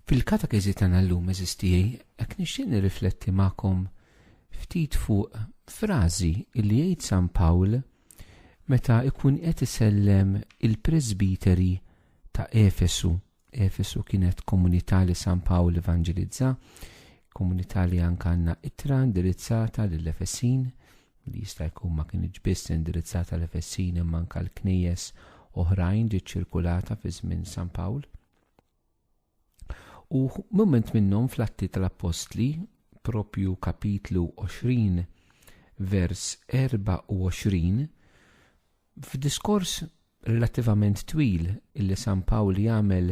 Fil-katekezi tagħna llum eżistijaj, hekk nixtieq nirrifletti magħkom ftit fuq frażi li jgħid San Pawl meta ikun qed isellem il-Presbiteri ta' Efesu. Efesu kienet komunità li San Pawl evangelizza, komunità li anke għandna ittra indirizzata lill-Efesin, li jista' jkun ma kienx biss indirizzata l-Efesin imma anke l-knejjes oħrajn ġiet ċirkulata fi żmien San Pawl. U moment minnhom fl-Atti tal-Apostli, propju kapitlu 20, vers 24, f'diskors relattivament twil illi San Pawl jagħmel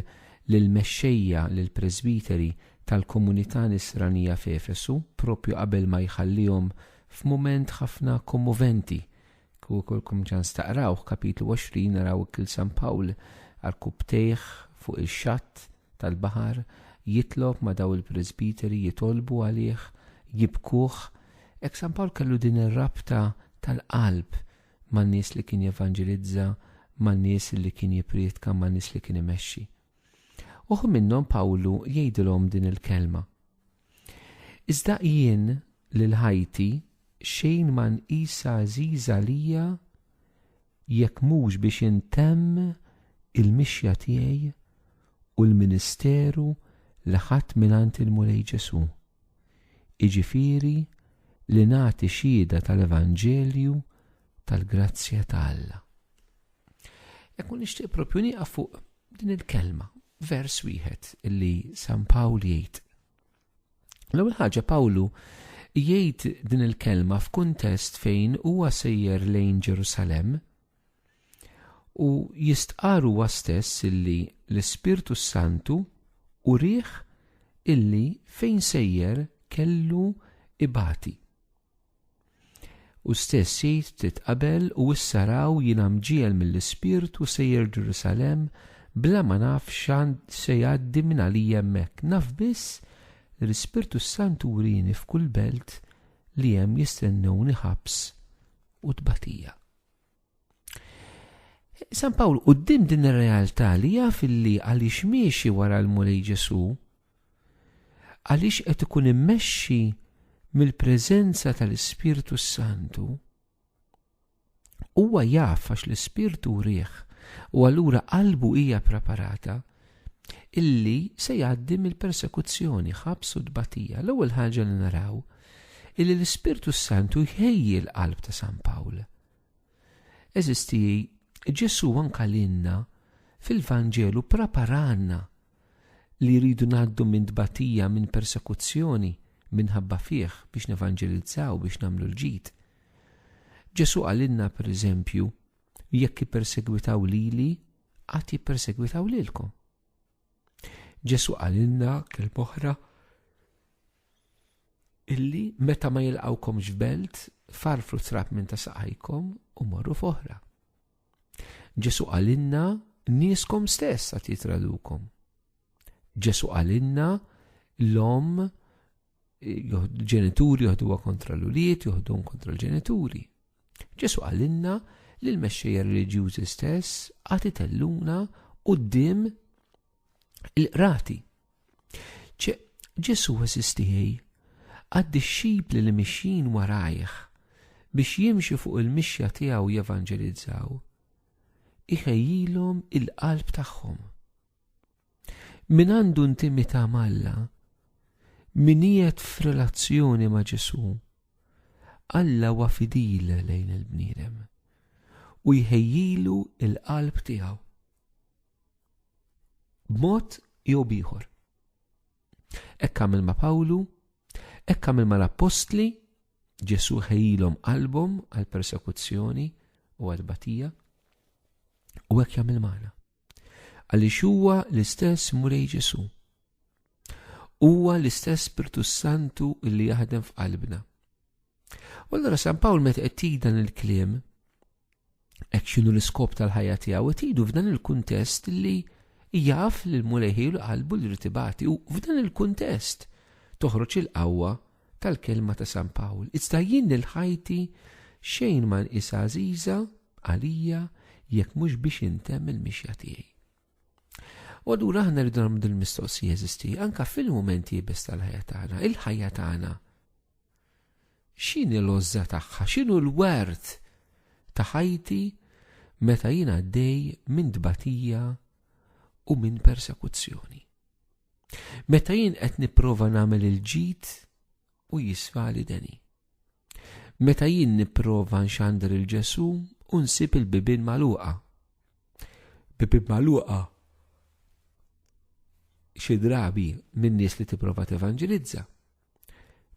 lill-mexxejja lill-Presbiteri tal-komunità nisranija f'Efesu, propju qabel ma jħallihom f'mument ħafna kommoventi. Kulkom ċans taqrawh kapitlu 20 naraw kil San Pawl arkubtejh fuq ix-xatt tal-baħar jitlob ma daw il-Presbiteri jitolbu għalih, jibkuh. Hekk San Pawl kellu din ir-rabta tal-qalb man-nies li kien jevanġelizza, man-nies li kien jipriedka, man-nies li kien imexxi. Uħu minnhom Pawlu jgħidilhom din il-kelma. Iżda jien lil ħajti xejn ma nqisha għażiża lija jekk mhux biex intemm il-mixja tiegħi u l-ministeru li ħadd mingħand il-Mulej Ġesu. Jiġifieri li nagħti xhieda tal-Evanġelju tal-grazzja ta' Alla. Jekk nixtieq propju nieqaf fuq din il-kelma, vers wieħed illi San Pawl jgħid. L-ewwel ħaġa Pawlu jgħid din il-kelma f'kuntest fejn huwa sejjer lejn Ġerusalemm u jistqaru huwa stess illi l-Ispirtu Santu urih illi fejn sejjer kellu ibati. U stess jgħid titqabel u issaraw jiena mġiel mill-Ispirtu sejjer Ġerusalemm bla ma naf x'għand se jgħaddi minn għalija hemmhekk. Naf biss l-Ispirtu Santu urini f'kull belt li hemm jistennewni ħabs u tbatija. San Pawl quddiem din ir-realtà li jaf illi għaliex miexi wara l-Mulej Ġesu, għaliex qed ikun immexxi mill-preżenza tal-Ispirtu Santu, huwa jaf għax l-Ispirtu urih u allura qalbu hija preparata illi se jgħaddi mill-persekuzzjoni, ħabs u tbatija. L-ewwel ħaġa li naraw illi l-Ispirtu Santu jħejji l-qalb ta' San Pawl. Eżisti Ġesu anke lilna fil-Vanġelu preparanna li jridu ngħaddu minn tbatija, minn persekuzzjoni minħabba fih biex nevanġelizzaw, biex nagħmlu l-ġid. Ġesu għalilna pereżempju jekk jippersegwitaw lili, qatt jippersegwitaw lilkom. Ġesu għalilna kelma oħra illi meta ma jilqawkomx f'belt farfru trab minn ta' saqajkom u morru f'oħra. Ġesu għalilna nieskom stess qed jitradukom. Ġesu għalilna l-om ġenituri joħduha kontra l-uliet, joħduhom kontra l-ġenituri. Ġesu għalilna li l-mexxejja reliġjużi stess qatt itelluna quddiem il-qrati. Ġesu eżistijaj għad-disċipli li mixjin warajh biex jimxi fuq il-mixja tiegħu jevanġelizzaw, iħejjilhom il-qalb tagħhom. Min għandu intimità malla, min qiegħed f'relazzjoni ma' Ġesu, Alla huwa fidil lejn il-bniedem u jħejjilu il-qalb tiegħu b'mod jew bieħor. Hekk għamel ma' Pawlu, hekk għamel ma' l-Apostli, Ġesu ħejjilhom qalbhom għal persekuzzjoni u għal batija, u hekk jagħmel magħna. Għaliex huwa l-istess Mulej Ġesu. Huwa l-istess Spiritu Santu li jaħdem f'qalbna. U allura San Pawl meta qed tgħid dan il-kliem hekk x'inhu l-iskop tal-ħajja tiegħu qed jgħidu f'dan il-kuntest li jaf li l-Mulej ħejlu qalbu l-irtibati u f'dan il-kuntest toħroġ il-qawwa tal-kelma ta' San Pawl. Iżda jien lil ħajti xejn ma nqisha għażiża għalija jekk mhux biex intemm il-mixja tiegħi. U allura aħna rridu nagħmlu l-mistoqsija eżisti anke fil-mumenti jibes tal-ħajja tagħna, il-ħajja tagħna. X'inhi l-għożża tagħha, x'inhu l-wert ta' ħajti meta jiena għaddej minn dbatija u minn persekuzzjoni. Meta jien qed nipprova nagħmel il-ġid u jisfali deni. Meta jien nipprova nxandar il-Ġesu u nsib il-bibien magħluqa. Bibien magħluqa xi drabi minn nies li tipprova tevanġelizza.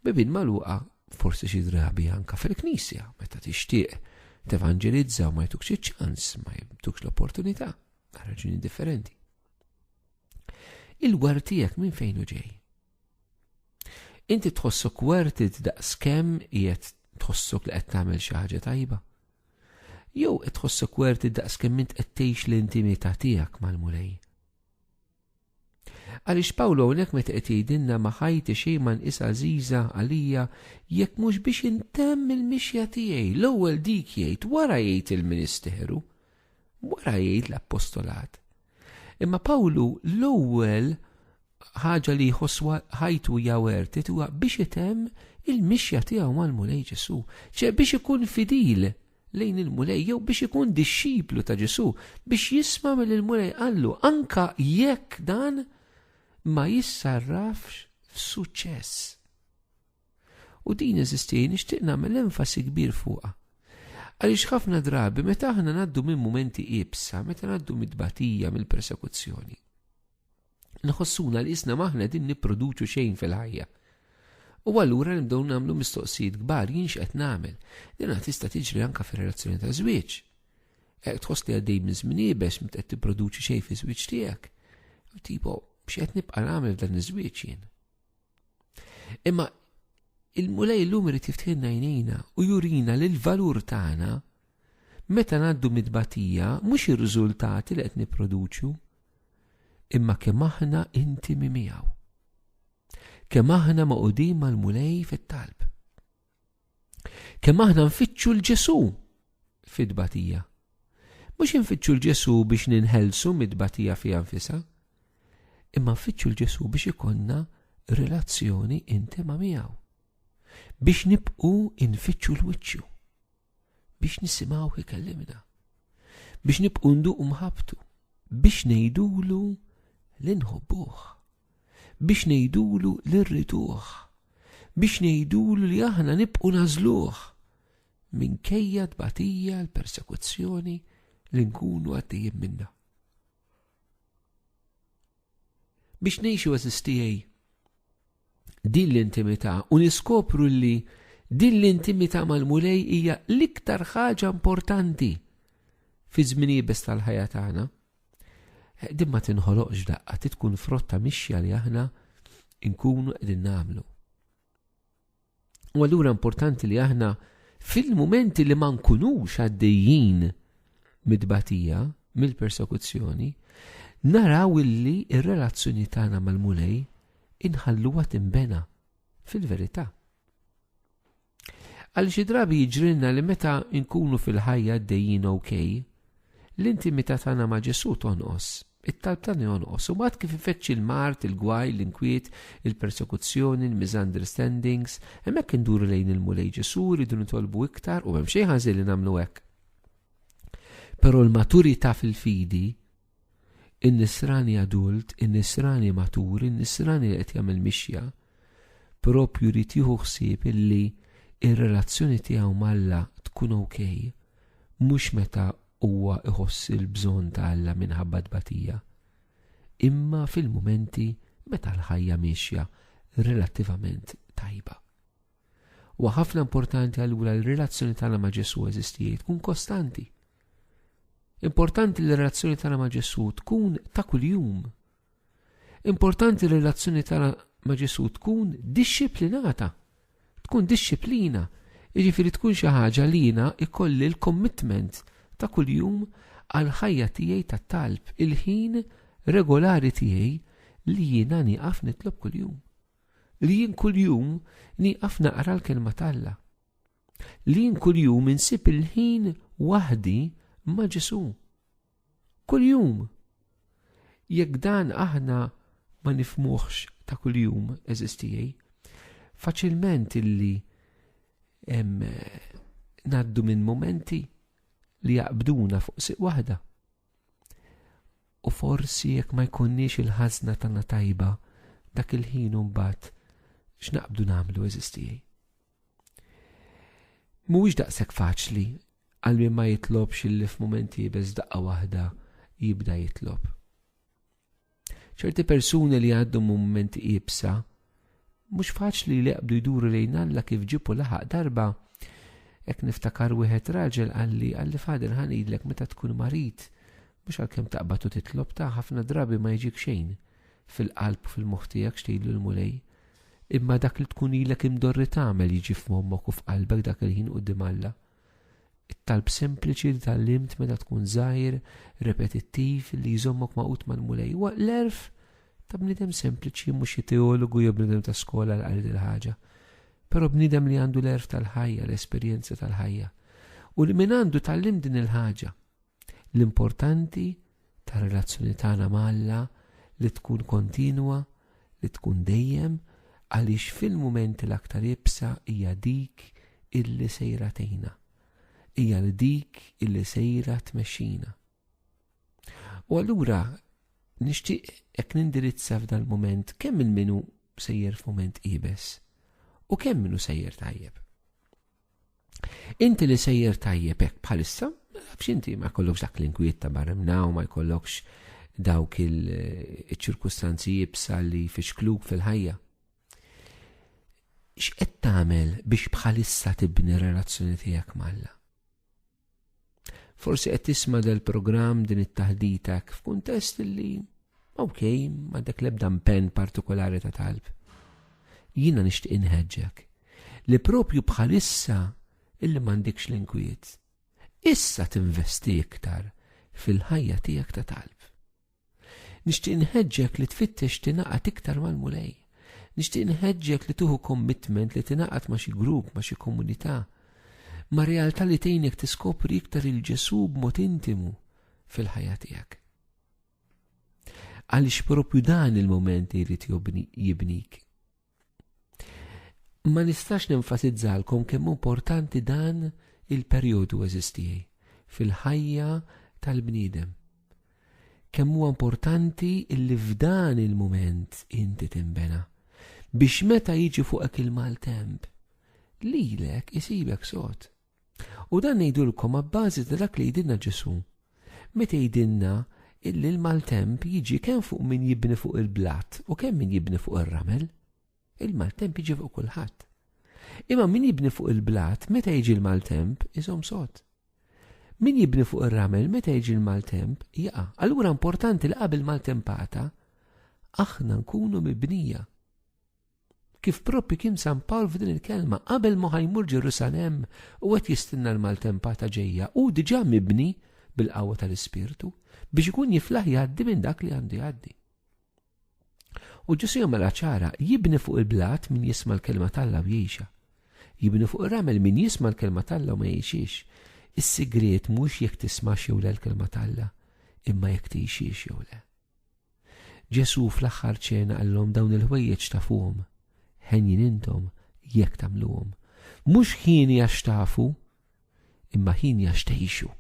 Bibien magħluqa forsi xi drabi anke fil-Knisja meta tixtieq tevanġelizza u ma jtukx iċ-ċans, ma jtukx l-opportunità, għal raġuni differenti. Il-wert tiegħek minn fejn hu ġej? Inti tħossok werted daqskemm qiegħed tħossok li qed tagħmel xi ħaġa tajba? Jew qed tħossok werted daqskemm int qed tgħix l-intimità tiegħek mal-Mulej? Għaliex Pawlu hawnhekk meta qed jgħidilna ma ħajti xejn ma nqisha għażiża għalija jekk mhux biex intemm il-mixja tiegħi. L-ewwel dik jgħid wara jgħid il-ministeru, wara jgħid l-appostolat. Imma Pawlu l-ewwel ħaġa li jħoss ħajtu hija wertet huwa biex itemm il-mixja tiegħu mal-Mulej Ġesu, biex ikun fidil lejn il-Mulej jew biex ikun dixxiplu ta' Ġesu, biex jisma' mill-Mulej qallu anka jekk dan ma jissarrafx f'suċċess. U din eżisti nixtieq nagħmel enfasi kbir fuqha. Għaliex ħafna drabi meta aħna ngħaddu minn mumenti qiebsa, meta ngħaddu mid-tbatija mill-persekuzzjoni, nħossuna li isna maħna din nipproduċu xejn fil-ħajja. U allura nibdew nagħmlu mistoqsijiet kbar jien x'qed nagħmel. Din tista' tiġri anke fir-relazzjoni ta' żwieġ. Tħoss li għaddej minn żmien qiebes meta qed tipproduċi xejn fi-żwieġ tiegħek. Tipo b'x'qed nibqa' nagħmel f'dan iż-żwieġ jien. Imma il-Mulej llum irid jiftħilna għajnejna u jurina li l-valur tagħna meta ngħaddu mid-tbatija mhux ir-riżultati li qed nipproduċu imma kemm aħna intimi miegħu. Kemm aħna maqudin mal-Mulej fit-talb. Kemm aħna nfittxu l-Ġesu fid-tbatija. Mhux infittxu l-Ġesu biex ninħelsu mid-tbatija fiha nfisha, imma nfittxu l-Ġesu biex ikonna relazzjoni intima miegħu. Biex nibqu infittxu l-wiċċu, biex nisimgħu ikellimna, biex nibqu nduqu mħabtu, biex ngħidulu li nħobbuh, biex ngħidulu li rriduh, biex ngħidulu li aħna nibqu nażluh minkejja tbatija l-persekuzzjoni li nkunu għaddejjin minnha. Biex ngħixu eżistijaj din l-intimità u niskopru li din l-intimità mal-Mulej hija l-iktar ħaġa importanti fi żmien qiebes tal-ħajja tagħna. Din ma tinħoloqx daqqa tkun frotta mixja li aħna nkunu qegħdin nagħmlu. U allura importanti li aħna fil-mumenti li ma nkunux għaddejjin mid-tbatija, mill-persekuzzjoni, naraw illi ir-relazzjoni tagħna mal-Mulej inħalluha tinbena fil-verità. Għal xi drabi jiġrilna li meta nkunu fil-ħajja għaddejjin okej, l-intimità tagħna ma' Ġesu tonqos, it-talb tagħna jonqos, u mbagħad kif ifettx il-mart, il-gwaj, l-inkwiet, il-persekuzzjoni, il-misunderstandings, hemmhekk induru lejn il-Mulej Ġesu rridu nitolbu iktar u hemm xejn ħażin li nagħmlu hekk. Però l-maturità fil-fidi, in-nisrani adult, in-nisrani matur, in-nisrani li qed jagħmel mixja, propju jrid jieħu ħsieb illi ir-relazzjoni tiegħu mal-Alla tkun okej, mhux meta huwa iħoss il-bżonn ta' Alla minħabba tbatija, imma fil-mumenti meta l-ħajja mixja relattivament tajba. U ħafna importanti allura l-relazzjoni tagħna ma' Ġesu eżistijiet tkun kostanti. Importanti l-relazzjoni tagħna ma' Ġesu tkun ta' kuljum. Importanti l-relazzjoni tagħna ma' Ġesu tkun dixxiplinata. Tkun dixxiplina. Jiġifieri tkun xi ħaġa li jiena ikolli l-commitment ta' kuljum għal ħajja tiegħi tat-talb, il-ħin regolari tiegħi li jiena nieqaf nitlob kuljum. Li jien kuljum nieqaf naqra l-kelma t'Alla. Li jien kuljum insib il-ħin waħdi ma' Ġesu. Kuljum. Jekk dan aħna ma nifmuħx ta' kuljum eżistijaj, faċilment illi naddu minn momenti li jaqbduna fuq siq waħda. U forsi jekk ma jkunniex il-ħażna tagħna tajba dak il-ħin mbagħad x'naqbdu nagħmlu eżistijaj. Mhuwiex daqshekk faċli għal min ma jitlobx illi f'mumenti jibes daqqa waħda jibda jitlob. ċerti persuni li għaddu momenti ibsa mhux faċli li jaqbdu jduru lejn Alla kif ġipu laħaq darba. Ek niftakar wieħed raġel għalli fader ħanidlek meta tkun marit, mhux għalkemm taqbad u titlob ta' ħafna drabi ma jġik xejn fil-qalb u fil-moħħ tiegħek xtejlu l-mulej. Imma dak li tkun ilek imdorri tagħmel jiġi f'mommok u f'qalbek dak il-ħin quddiem Alla. It-talb sempliċi li tallimt meta tkun żgħir, repetittiv li jżommok maqut mal-mulej. L-erf ta' bniedem sempliċi mhux teologu jew bniedem ta' skola l qal il-ħaġa. Però bniedem li għandu l-erf tal-ħajja, l-esperjenza tal-ħajja. U li min għandu tallim din il-ħaġa. L-importanti ta' relazzjoni tagħna ma' Alla li tkun kontinwa, li tkun dejjem, għaliex fil-mumenti l-aktar ibsa hija dik illi sejra tgħinna. Hija dik illi sejra tmexxina. U allura nixtieq hekk nindirizza f'dal mument kemm il-minu sejjer f'mument ibes u kemm minnu sejjer tajjeb. Inti li sejjer tajjeb hekk bħalissa, b'xinti ma jkollokx dak l-inkwiet ta' barra u ma jkollokx dawk il-ċirkustanzi jibsa li fixkluk fil-ħajja. X'qed tagħmel biex bħalissa tibni relazzjoni tiegħek mal-Alla? Forsi qed tisma' del-programm din it-taħditek f'kuntest li m'għandek l-ebda impenn partikolari ta' talb. Jiena nixtieq inħeġġek li propju bħalissa illi m'għandekx l-inkwiet. Issa tinvesti iktar fil-ħajja tiegħek ta' talb. Nixtieq inħeġġek li tfittex tingħaqad iktar mal-mulej. Nixtieq inħeġġek li tuħu commitment li tingħaqad ma' xi grupp, ma' xi komunità, ma' realtà li tgħinek tiskopri iktar il-Ġesu b'mod intimu fil-ħajja tiegħek. Għaliex propju dan il-moment jrid jibnik. Ma nistax nenfasizzalkom kemm importanti dan il-perjodu eżistijaj fil-ħajja tal-bniedem. Kemm huwa importanti illi f'dan il-mument inti tinbena biex meta jiġi fuqek il-maltemp lilek isibek sod. U dan ngħidulkom abbażi ta' dak li jgħidilna Ġesu. Meta jgħidilna illi l-maltemp jiġi kemm fuq min jibni fuq il-blatt u kemm min jibni fuq ir-ramel. Il-maltemp jiġi fuq kulħadd. Imma min jibni fuq il-blatt meta jiġi l-maltemp iżhom sod. Min jibni fuq ir-ramel meta jiġi l-maltemp jaqa'. Allura importanti li qabel maltempata aħna nkunu mibnija. Kif propri kien San Pawl f'din il-kelma qabel ma ħajmur Ġerusalemm u qed jistenna l-maltempata ġejja u diġà mibni bil-qawwa tal-Ispirtu biex ikun jiflaħ jgħaddi minn dak li għandu jgħaddi. U Ġesu jagħmilha ċara jibni fuq il-blat min jisma' l-kelma tAlla u jgħixha. Jibni fuq ir-ramel min jisma' l-kelma tAlla u ma jgħixix. Is-sigriet mhux jekk tismax jew le l-kelma tAlla, imma jekk tgħixix jew le. Ġesu fl-aħħar ċena qallhom dawn il-ħwejjeġ tafuhom, ħenjin intom jekk tagħmluhom. Mhux ħin għax tafu, imma ħin għax tgħixu.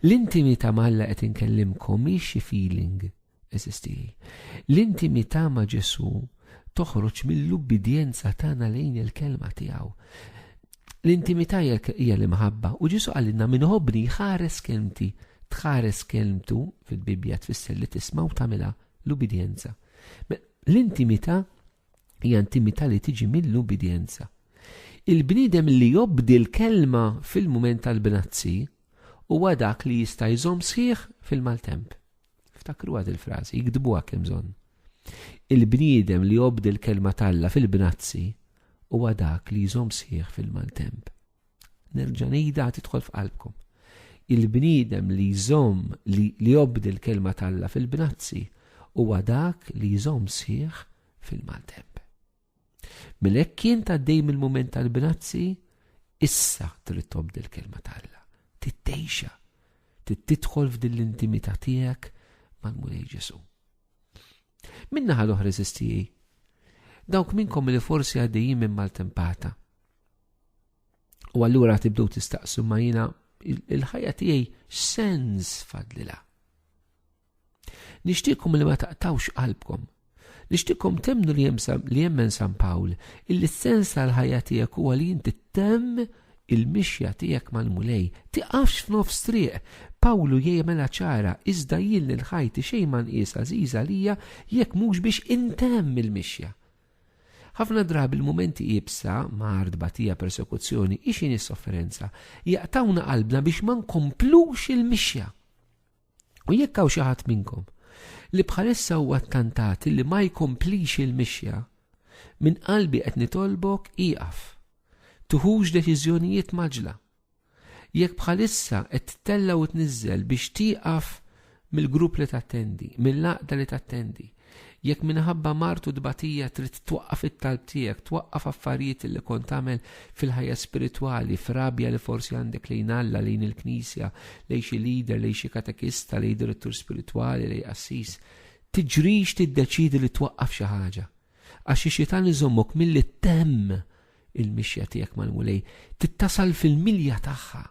L-intimità m'Alla qed inkellimkom mhix xi feeling eżisti. L-intimità ma' Ġesu toħroġ mill-ubbidjenza tagħna lejn il-kelma tiegħu. L-intimità hija l-imħabba u Ġesu qalilna min ħobbni jħares kelmti, tħares kelmtu fil-Bibja tfisser li tisma' u tagħmilha l-ubbidjenza. L-intimità hija intimità li tiġi mill-ubbidjenza. Il-bniedem li jobdi l-kelma fil-mument tal-bnazzi huwa dak li jista' jżomm sħiħ fil-maltemp. Ftakru għad il-frażi, jikdbuha kemm bżonn. Il-bniedem li jobdi l-kelma tAlla fil-bnazzi huwa dak li jżomm sħiħ fil-maltemp. Nerġa' ngħidha tidħol f'qalbkom. Il-bniedem li jżomm li jobdi l-kelma tAlla fil-bnazzi huwa dak li jżomm sħiħ fil-maltemp. Milhekk kien tgħaddej mill-mument tal-bnazzi, issa trid tobdi l-kelma tAlla. Tittejxa, tidħol f'din l-intimità tiegħek mal-Mulej Ġesu. Min-naħa l-oħra eżistijaj, dawk minnkom li forsi għaddejjin minn maltempata. U allura tibdew tistaqsu ma jiena il-ħajja tiegħi x'sens fadlilha. Nixtieqkom li ma taqtawx qalbkom. Nixtieqkom temnu li jemmen San Pawl illi s-sens tal-ħajja tiegħek huwa li inti temm il-mixja tiegħek mal-Mulej. Tiqafx f'nofs triq. Pawlu jgħamela ċara iżda jien l-ħajti xejn ma nqies għażiża lija jekk mhux biex intemm il-mixja. Ħafna drabi il-momenti ibsa ma' ardbatija persekuzzjoni ixin is-sofferenza jaqtawna qalbna biex ma nkomplux il-mixja. U jekk hawn xi ħadd minnkom li bħalissa huwa ttantat li ma jkomplix il-mixja, minn qalbi qed nitolbok iqaf. Tuħux deċiżjonijiet maġla. Jekk bħalissa qed titella u tniżżel biex tieqaf mill-grupp li tattendi, mill-laqda li tattendi, jekk minħabba martu dbatija trid twaqqaf it-talb tiegħek, twaqqaf affarijiet li kont tagħmel fil-ħajja spiritwali, f'rabja li forsi għandek lejn Alla, lejn il-Knisja, lejn xi lider, lejn xi katekista, lejn direttur spiritwali, lejn qassis, tiġrix tiddeċidi li twaqqaf xi ħaġa. Għax ix-xitan iżommok milli temm il-mixja tiegħek mal-Mulej, tittasal fil-milja tagħha.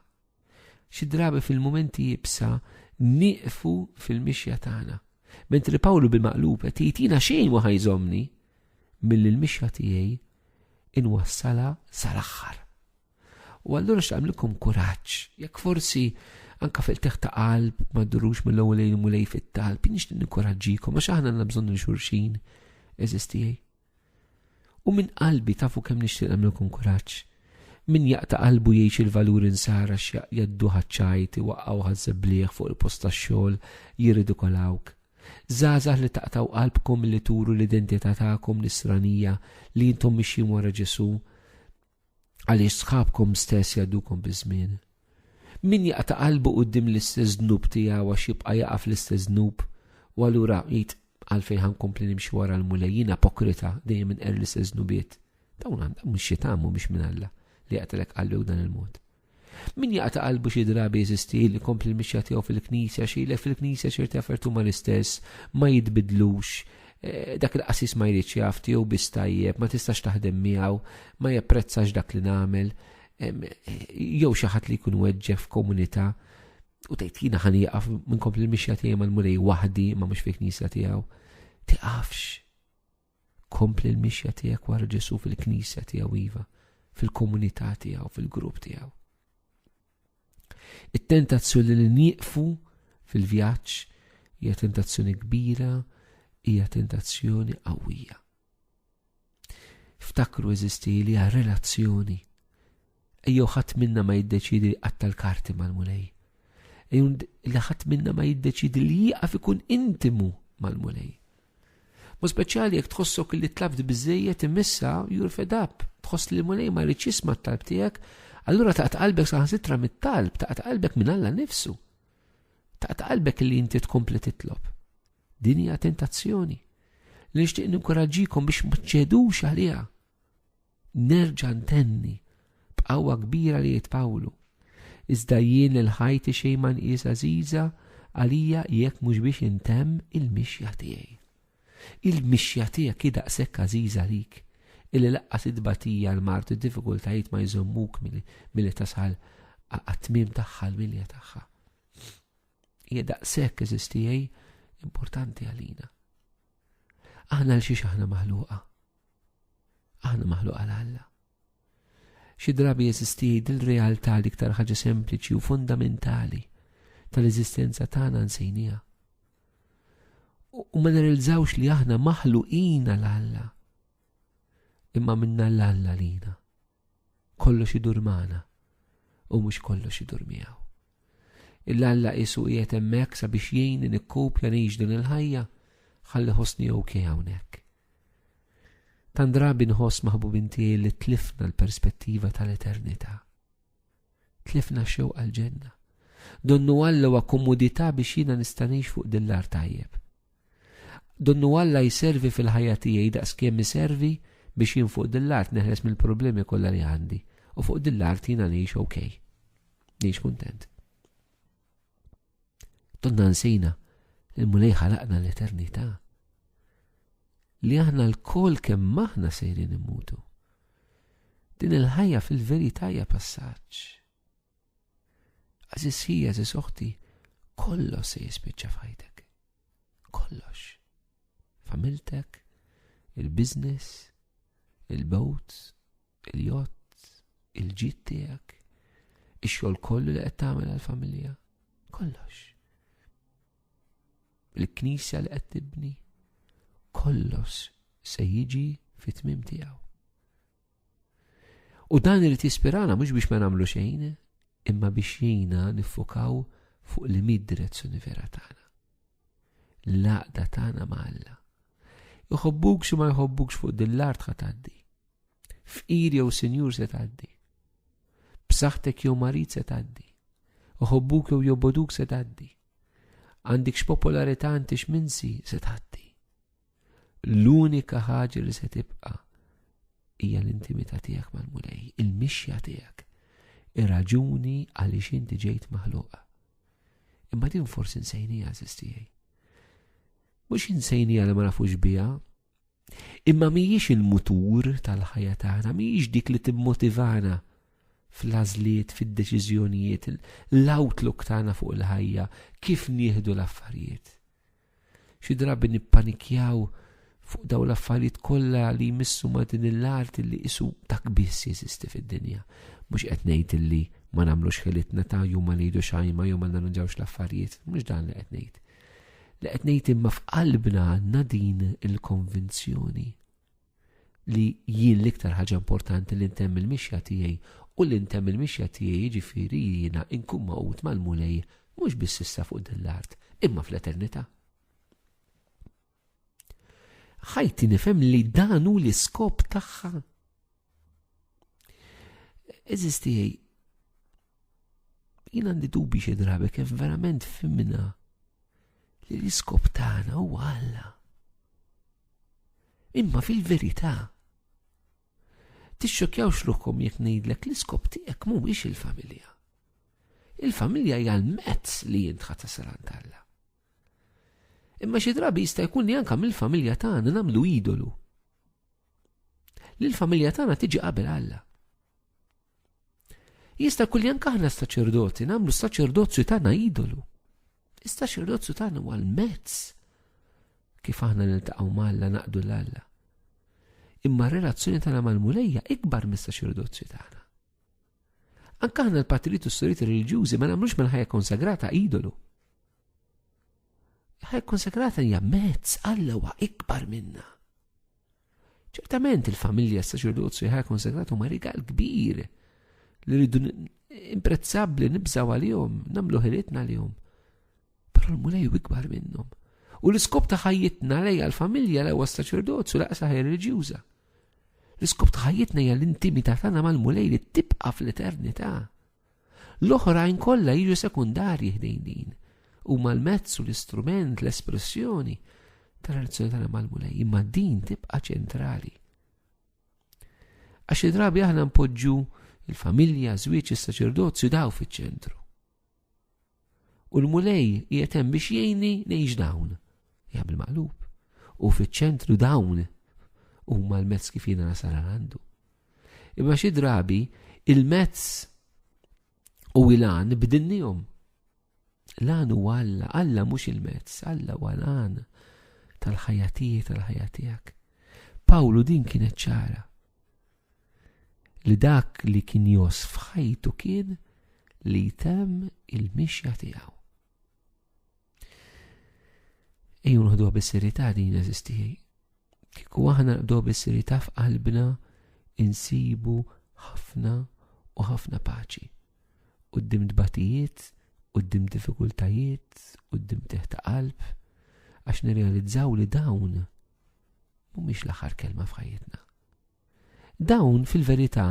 Xi drabi fil-momenti jibsa nieqfu fil-mixja tagħna. Mentri Pawlu bil-maqlub qed jgħidina xejn ma ħajżomni mill-mixja tiegħi inwassala sal-aħħar. U allura x'għamilkom kuraġġ, jekk forsi anke fil-teħ ta' qalb ma ddurux mill-ewwel lejn Mulej fit-talb, nixtieq nikkoraġġikom għax aħna għandna bżonn xulxin eżistijaj. U minn qalbi tafu kemm nixtieq nagħmilkom kuraġġ. Min jaqta' qalbu jgħix il-valur insara jaddu ħaċċajt iwaqqgħu ħażebblieħ fuq il-post tax-xogħol jiridikolawk. Żgħażagħ li taqtaw qalbkom li turu l-identità tagħkom l-isranija li intom mixjin wara Ġesu għaliex sħabkom stess jgħaddukom biż-żmien. Min jaqta' qalbu quddiem l-istess żnub tiegħu għax jibqa' jaqaf l-istess żnub u allura jgħid għalfejn ħankompli nimxi wara l-Mulej jiena apokrita dejjem inqer l-istess żnubiet. Dawn għandhom mhux xitan mhumiex minn Alla li jaqtelek qalbu dan il-mod. Min jaqta' qalbu xi drabi jeżisti li kompli l-mixja tiegħu fil-Knisja xilek fil-Knisja xirti affertu ma l-istess, ma jitbidlux, dak il-qasis ma jridx jaf tiegħu biss tajjeb, ma tistax taħdem miegħu, ma japprezzax dak li nagħmel, jew xi ħadd li jkun weġġef f'komunità u tgħid jiena ħan jaqaf minn kompli l-mixja tiegħi mal-Mulej waħdi ma mhux fil-Knisja tiegħu. Tiqafx. Kompli l-mixja tiegħek wara Ġesu fil-Knisja tiegħu iva, fil-komunità tiegħu, fil-grupp tiegħu. It-tentazzjoni li nieqfu fil-vjaġġ hija tentazzjoni kbira, hija tentazzjoni qawwija. Ftakru eżisti li hija relazzjoni. Ejjew ħadd minna ma jiddeċidi qatta l-karti mal-Mulej. Ejjew ħadd minna ma jiddeċidi li jieqaf ikun intimu mal-Mulej. Mu speċjali jekk tħossok li tlabt biżejjed imissa you're fed up. Tħoss li Mulej ma rridx jisma' t-talb tiegħek, allura taqta' qalbek saħansitra mit-talb, taqta' qalbek minn Alla nnifsu. Taqta' qalbek li inti tkompli titlob. Din hija tentazzjoni. Li nixtieq ninkoraġġikom biex ma tċedux għaliha. Nerġa' ntenni b'qawwa kbira li jgħid Pawlu. Iżda jien il-ħajti xejn ma nqies għażiża għalija jekk mhux biex intemm il-mixja tiegħi. Il-mixja tiegħek hi daqshekk għażiża lik. Illi laqqas id-batija l-mart id-diffikultajiet ma jżommuk milli tasal għat-tmiem tagħha l-milja tagħha. Hija daqshekk eżistijaj importanti għalina. Aħna l xiex aħna maħluqa. Aħna maħluqa għal Alla. Xi drabi jeżistijaj dil-realtà li iktar ħaġa sempliċi u fundamentali tal-eżistenza tagħna nsejnija. U ma nirrealizzawx li aħna maħluqin għal Alla. Imma minna l-Alla lina. Kollox idur magħna u mhux kollox idur miegħu. Il-Alla qisu qiegħed hemmhekk sabiex jgħinni nikkopja ngħix din il-ħajja ħalli ħossni okej hawnhekk. Tant drabi nħoss maħbubin tiegħi li tlifna l-perspettiva tal-eternità. Tlifna x-xewqa għall-ġenna. Donnu Alla huwa komodità biex jiena nista' ngħix fuq dillar tajjeb. Donnu Alla jservi fil-ħajja tiegħi daqskemm iservi biex jien fuq dillart neħles mill-problemi kollha li għandi u fuq dillart jiena ngħix okej. Ngħix kuntent. Donna nsejna Il-mulej ħalaqna l-eternità. Li aħna l-kol kemm aħna sejrin immutu. Din il-ħajja fil-verità hija passaġġ. Aziz hija, aziz oħti, kollox se jispiċċa f'ħajtek. Kollox. Familtek, il-business, il-boat, il-jott, il-ġid tiegħek, ix-xogħol kollu li qed tagħmel għall-familja. Kollox. Il-knisja li qed tibni, kollox se jiġi fit-tmiem tiegħu. U dan irid jispirana mhux biex ma nagħmlu xejn, imma biex jiena niffokaw fuq li mid-direzzjoni vera tagħna. L-għaqda tagħna ma' Alla. Jħobbukx u ma jħobbukx fuq din l-art ħa tgħaddi. Fqir jew sinjur se tgħaddi. B'saħħtek jew marit se tgħaddi. Uħobbuk jew jobboduk se tgħaddi. Għandikx popolarità intix minsi se tgħaddi. L-unika ħaġa li se tibqa' hija l-intimità tiegħek mal-mulej, il-mixja tiegħek, ir-raġuni għaliex inti ġejt maħluqa. Imma din forsi nsejnija żiż tiegħi. Mhux insejnija li ma nafux biha, imma mhijiex il-mutur tal-ħajja tagħna, mhijiex dik li timmotivana fl-għażliet, fid-deċiżjonijiet, l-outlook tagħna fuq il-ħajja, kif nieħdu l-affarijiet. Xi drabi nippanikjaw fuq daw l-affarijiet kollha li jmissu ma' din l-art li qisu dak biss jeżisti fid-dinja. Mhux qed ngħid illi ma nagħmlux ħilitna ta' jew ma ngħidu xajma jew ma narranġawx l-affarijiet, mhux dan li qed ngħid. Li qed ngħid imma f'qalbna għandna din il-konvinzjoni li jien l-iktar ħaġa importanti li ntemm il-mixja tiegħi u li ntemm il-mixja tiegħi jiġifieri jiena inkun maqut mal-mulej mhux biss issa fuq din l-art, imma fl-eternità. ħajti nifhem li dan hu l-iskop tagħha. Eżiz tiegħi, jien għandi dubi xi drabi kif verament fimna li l-iskop tagħna huwa Alla. Imma fil-verità tixxokkjawx ruħkom jekk ngħidlek l-iskop tiegħek mhuwiex il-familja. Il-familja hija l-mezz li jien tasal għand Alla. Imma xi drabi jista' jkun li anke mill-familja tagħna nagħmlu idolu. Lill-familja tagħna tiġi qabel Alla. Jista' jkun li anke aħna saċerdoti nagħmlu s-saċerdozju tagħna idolu. Is-saċerdozju tagħna huwa l-mezz kif aħna niltaqgħu mal-Alla naqdu l-Alla. Imma r-relazzjoni tagħna mal-mulejja ikbar mis-saċerdozju tagħna. Anke aħna l-patrijiet u s-storijiet reliġjużi ma nagħmlux mill-ħajja konsagrata idolu. Ħajja konsagrata hija mezz Alla huwa ikbar minna. Ċertament il-familja s-saċerdozju ħajja konsagrata huma rigal kbir li rridu imprezzabbli nibżgħu għalihom, nagħmlu ħilitna għalihom. Però l-mulej hu ikbar minnhom. U l-iskop ta' ħajjitna lejha l-familja l-ewwa s-saċerdozju laqsa ħajja reliġjuża. L-iskop ta' ħajjitna hija l-intimità tagħna mal-mulej li tibqa' fl-eternità. L-oħrajn kollha jiġu sekundarji ħdejn din. Huma l-mezz u l-istrument, l-espressjoni tar-relazzjoni tagħna mal-mulej, imma din tibqa' ċentrali. Għax drabi aħna npoġġu il-familja, żwieġ, is-saċerdozju daw fiċ-ċentru. U l-mulej qiegħed hemm biex jgħinni ngħix dawn. Hija bil-maqlub. U fiċ-ċentru dawn huma l-mezz kif jiena nasal għandu. Imma xi drabi il-mezz u l-għan bdinnihom. L-għan huwa Alla, Alla mhux il-mezz, Alla huwa l-għan tal-ħajja tiegħek. Pawlu din kienet ċara. Li dak li kien jos f'ħajtu kien li jtemm il-mixja tiegħu. Ejju nħduha bis-serjetà din eżiz tiegħi. Kieku aħna naqduha bis-serjetà f'qalbna insibu ħafna u ħafna paċi. Quddiem dbatijiet, quddiem diffikultajiet, quddiem teħta qalb, għax nirrealizzaw li dawn mhumiex l-aħħar kelma f'ħajjitna. Dawn fil-verità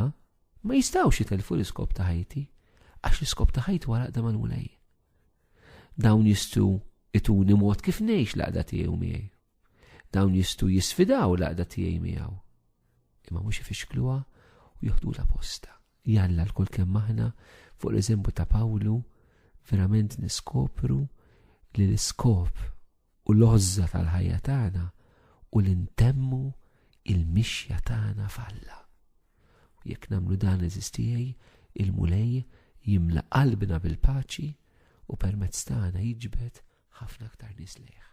ma jistgħux jitelfu l-iskop ta' ħajti, għax l-iskop ta' ħajti huwa laqda mal-mulej. Dawn jistgħu ituni mod kif ngħix l-għaqda tiegħu miegħi. Dawn jistgħu jisfidaw l-għaqda tiegħi miegħu. Imma mhux ifixkluha u jieħdula posta. Jalla l-kull kemm aħna fuq l-eżempju ta' Pawlu verament niskopru li l-iskop u l-għożza tal-ħajja tagħna u li ntemmu il-mixja tagħna f'Alla. U jekk nagħmlu dan eżistijaj, il-mulej jimla qalbna bil-paċi u permezz tagħna jiġbed ħafna aktar nies lejh.